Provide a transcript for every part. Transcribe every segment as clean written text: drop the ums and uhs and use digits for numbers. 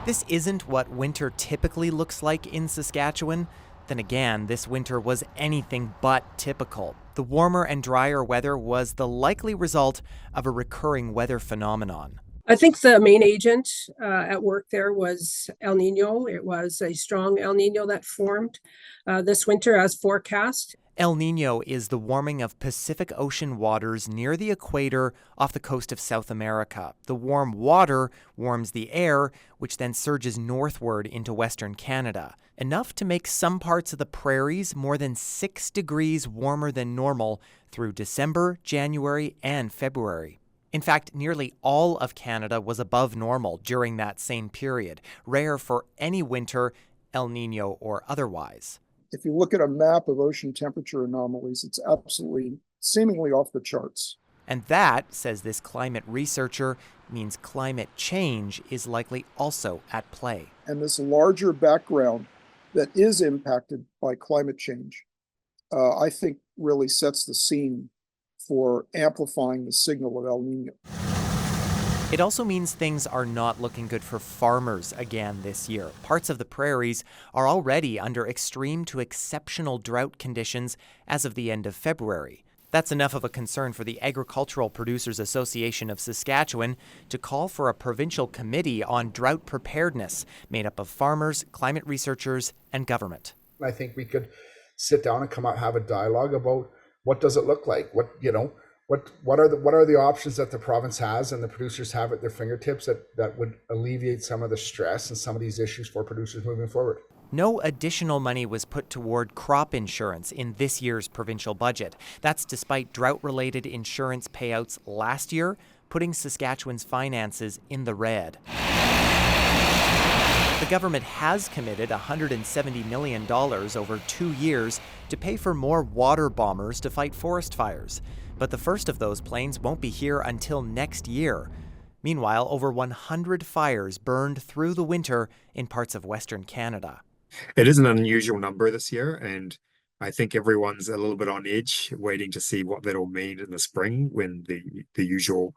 This isn't what winter typically looks like in Saskatchewan. Then again, this winter was anything but typical. The warmer and drier weather was the likely result of a recurring weather phenomenon. I think the main agent at work there was El Nino. It was a strong El Nino that formed this winter as forecast. El Nino is the warming of Pacific Ocean waters near the equator off the coast of South America. The warm water warms the air, which then surges northward into Western Canada, enough to make some parts of the prairies more than 6 degrees warmer than normal through December, January, and February. In fact, nearly all of Canada was above normal during that same period, rare for any winter, El Nino or otherwise. If you look at a map of ocean temperature anomalies, it's absolutely seemingly off the charts. And that, says this climate researcher, means climate change is likely also at play. And this larger background that is impacted by climate change, I think really sets the scene for amplifying the signal of El Nino. It also means things are not looking good for farmers again this year. Parts of the prairies are already under extreme to exceptional drought conditions as of the end of February. That's enough of a concern for the Agricultural Producers Association of Saskatchewan to call for a provincial committee on drought preparedness made up of farmers, climate researchers, and government. I think we could sit down and come out, have a dialogue about what does it look like? What are the options that the province has and the producers have at their fingertips that would alleviate some of the stress and some of these issues for producers moving forward? No additional money was put toward crop insurance in this year's provincial budget. That's despite drought-related insurance payouts last year, putting Saskatchewan's finances in the red. The government has committed $170 million over 2 years to pay for more water bombers to fight forest fires. But the first of those planes won't be here until next year. Meanwhile, over 100 fires burned through the winter in parts of Western Canada. It is an unusual number this year, and I think everyone's a little bit on edge, waiting to see what that'll mean in the spring when the usual,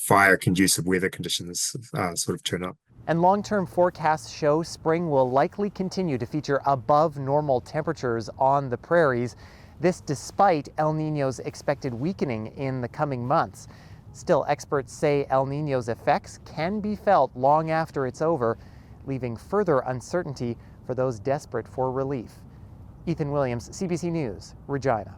fire-conducive weather conditions sort of turn up. And long-term forecasts show spring will likely continue to feature above normal temperatures on the prairies. This despite El Nino's expected weakening in the coming months. Still, experts say El Nino's effects can be felt long after it's over, leaving further uncertainty for those desperate for relief. Ethan Williams, CBC News, Regina.